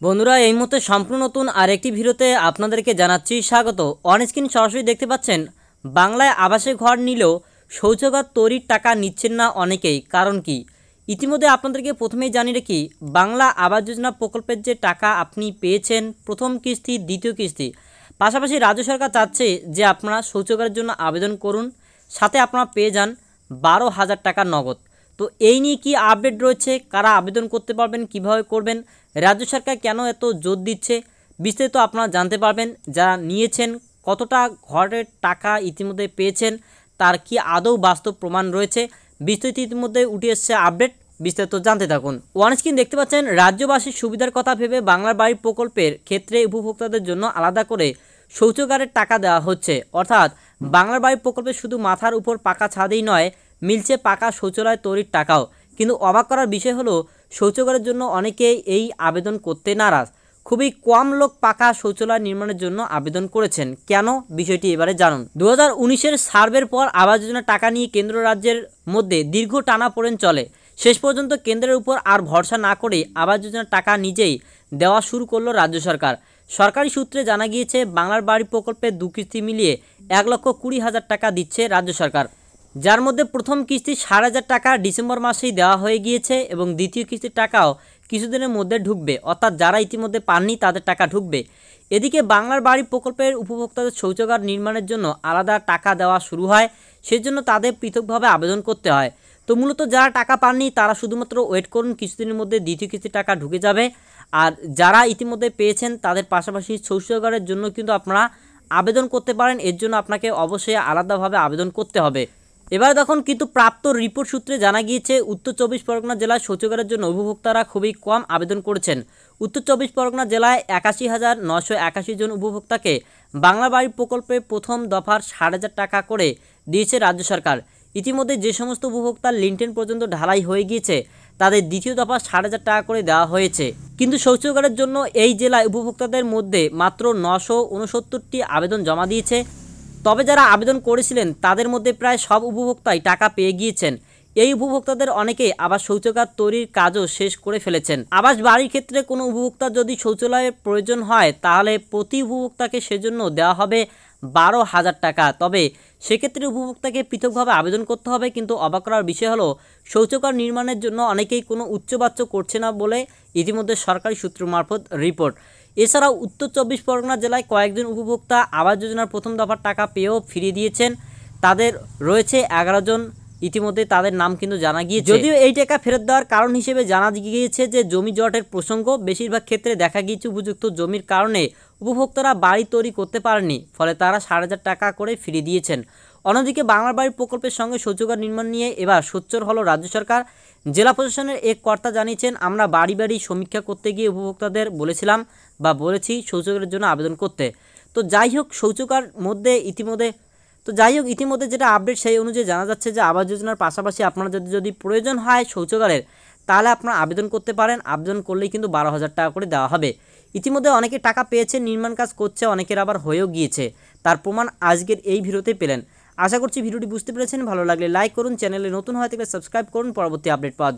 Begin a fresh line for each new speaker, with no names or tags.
বন্ধুরা এই মুহূর্তে সম্পূর্ণ নতুন আরেকটি ভিডিওতে আপনাদেরকে জানাচ্ছি স্বাগত। অন স্ক্রিন সরাসরি দেখতে পাচ্ছেন বাংলায় আবাসে ঘর নিলেও শৌচাগার তৈরির টাকা নিচ্ছেন না অনেকেই, কারণ কি? ইতিমধ্যে আপনাদেরকে প্রথমেই জানিয়ে রাখি, বাংলা আবাস যোজনা প্রকল্পের যে টাকা আপনি পেয়েছেন প্রথম কিস্তি, দ্বিতীয় কিস্তি, পাশাপাশি রাজ্য সরকার চাচ্ছে যে আপনারা শৌচাগারের জন্য আবেদন করুন, সাথে আপনারা পেয়ে যান 12,000 টাকা নগদ। তো এই নিয়ে কি আপডেট রয়েছে, কারা আবেদন করতে পারবেন, কিভাবে করবেন, রাজ্য সরকার কেন এত জোর দিচ্ছে, বিস্তারিত আপনারা জানতে পারবেন। যারা নিয়েছেন, কতটা ঘরের টাকা ইতিমধ্যে পেয়েছেন, তার কি আদৌ বাস্তব প্রমাণ রয়েছে, বিস্তারিত ইতিমধ্যে উঠে এসছে আপডেট, বিস্তারিত জানতে থাকুন। ওয়ান স্ক্রিন দেখতে পাচ্ছেন, রাজ্যবাসীর সুবিধার কথা ভেবে বাংলার বাড়ি প্রকল্পের ক্ষেত্রে উপভোক্তাদের জন্য আলাদা করে শৌচাগারের টাকা দেওয়া হচ্ছে। অর্থাৎ বাংলার বাড়ি প্রকল্পে শুধু মাথার উপর পাকা ছাদেই নয়, মিলছে পাকা শৌচালয় তৈরির টাকাও। কিন্তু অবাক করার বিষয় হলো, শৌচাগারের জন্য অনেকেই এই আবেদন করতে নারাজ। খুবই কম লোক পাকা শৌচালয় নির্মাণের জন্য আবেদন করেছেন। কেন, বিষয়টি এবারে জানুন। 2019-এর সার্ভের পর আবাস যোজনা টাকা নিয়ে কেন্দ্র রাজ্যের মধ্যে দীর্ঘ টানাপোড়েন চলে। শেষ পর্যন্ত কেন্দ্রের উপর আর ভরসা না করে আবাস যোজনার টাকা নিজেই দেওয়া শুরু করলো রাজ্য সরকার। সরকারি সূত্রে জানা গিয়েছে, বাংলার বাড়ি প্রকল্পের 2 কিস্তি মিলিয়ে 1,20,000 টাকা দিচ্ছে রাজ্য সরকার, যার মধ্যে প্রথম কিস্তি 4,500 টাকা ডিসেম্বর মাসেই দেওয়া হয়ে গিয়েছে এবং দ্বিতীয় কিস্তির টাকাও কিছুদিনের মধ্যে ঢুকবে। অর্থাৎ যারা ইতিমধ্যে পাননি তাদের টাকা ঢুকবে। এদিকে বাংলার বাড়ি প্রকল্পের উপভোক্তাদের শৌচাগার নির্মাণের জন্য আলাদা টাকা দেওয়া শুরু হয়, সেজন্য তাদের পৃথকভাবে আবেদন করতে হয়। তো মূলত যারা টাকা পাননি তারা শুধুমাত্র ওয়েট করুন, কিছুদিনের মধ্যে দ্বিতীয় কিস্তির টাকা ঢুকে যাবে। আর যারা ইতিমধ্যে পেয়েছেন তাদের পাশাপাশি শৌচাগারের জন্য কিন্তু আপনারা আবেদন করতে পারেন। এর জন্য আপনাকে অবশ্যই আলাদাভাবে আবেদন করতে হবে। এবার দেখুন, কিন্তু প্রাপ্ত রিপোর্ট সূত্রে জানা গিয়েছে, উত্তর 24 পরগনা জেলায় শৌচাগারের জন্য উপভোক্তারা খুবই কম আবেদন করেছেন। উত্তর 24 পরগনা জেলায় 81,981 জন উপভোক্তাকে বাংলা বাড়ি প্রকল্পে প্রথম দফার 4,500 টাকা করে দিয়েছে রাজ্য সরকার। ইতিমধ্যে যে সমস্ত উপভোক্তার লিন্টেন পর্যন্ত ঢালাই হয়ে গিয়েছে তাদের দ্বিতীয় দফা 4,500 টাকা করে দেওয়া হয়েছে। কিন্তু শৌচাগারের জন্য এই জেলায় উপভোক্তাদের মধ্যে মাত্র 969টি আবেদন জমা দিয়েছে। তবে যারা আবেদন করেছিলেন তাদের মধ্যে প্রায় সব উপভোক্তাই টাকা পেয়ে গিয়েছেন। এই উপভোক্তাদের অনেকেই আবার শৌচাগার তৈরির কাজও শেষ করে ফেলেছেন। আবাস বাড়ির ক্ষেত্রে কোনো উপভোক্তার যদি শৌচালয়ের প্রয়োজন হয় তাহলে প্রতি উপভোক্তাকে সেজন্য দেওয়া হবে 12,000 টাকা। তবে সেক্ষেত্রে উপভোক্তাকে পৃথকভাবে আবেদন করতে হবে। কিন্তু অবাক করার বিষয় হলো, শৌচাগার নির্মাণের জন্য অনেকেই কোনো উচ্চবাচ্য করছে না বলে ইতিমধ্যে সরকারি সূত্র মারফত রিপোর্ট। এছাড়াও উত্তর 24 পরগনা জেলায় কয়েকজন উপভোক্তা আবাস যোজনার প্রথম দফার টাকা পেয়েও ফিরিয়ে দিয়েছেন। তাদের রয়েছে 11 জন, ইতিমধ্যে তাদের নাম কিন্তু জানা গিয়েছে। যদিও এই টাকা ফেরত দেওয়ার কারণ হিসেবে জানা গিয়েছে যে জমি জটের প্রসঙ্গ। বেশিরভাগ ক্ষেত্রে দেখা গিয়েছে উপযুক্ত জমির কারণে উপভোক্তারা বাড়ি তৈরি করতে পারেনি, ফলে তারা 4,500 টাকা করে ফিরিয়ে দিয়েছেন। অন্যদিকে বাংলার বাড়ি প্রকল্পের সঙ্গে শৌচাগার নির্মাণ নিয়ে এবার সোচ্চার হলো রাজ্য সরকার। জেলা প্রশাসনের এক কর্তা জানিয়েছেন, আমরা বাড়ি বাড়ি সমীক্ষা করতে গিয়ে উপভোক্তাদের বলেছিলাম বা বলেছি শৌচাগারের জন্য আবেদন করতে। তো যাই হোক, শৌচাগার মধ্যে ইতিমধ্যে যেটা আপডেট সেই অনুযায়ী জানা যাচ্ছে যে আবাস যোজনার পাশাপাশি আপনারা যদি প্রয়োজন হয় শৌচাগারের, তাহলে আপনারা আবেদন করতে পারেন। আবেদন করলেই কিন্তু 12,000 টাকা করে দেওয়া হবে। ইতিমধ্যে অনেকে টাকা পেয়েছে, নির্মাণ কাজ করছে, অনেকের আবার হয়েও গিয়েছে। তার প্রমাণ আজকের এই ভিডিওতে পেলেন। আশা করছি ভিডিওটি বুঝতে পেরেছেন। ভালো লাগলে লাইক করুন, চ্যানেলে নতুন হয়ে থাকলে সাবস্ক্রাইব করুন পরবর্তী আপডেট পাওয়ার জন্য।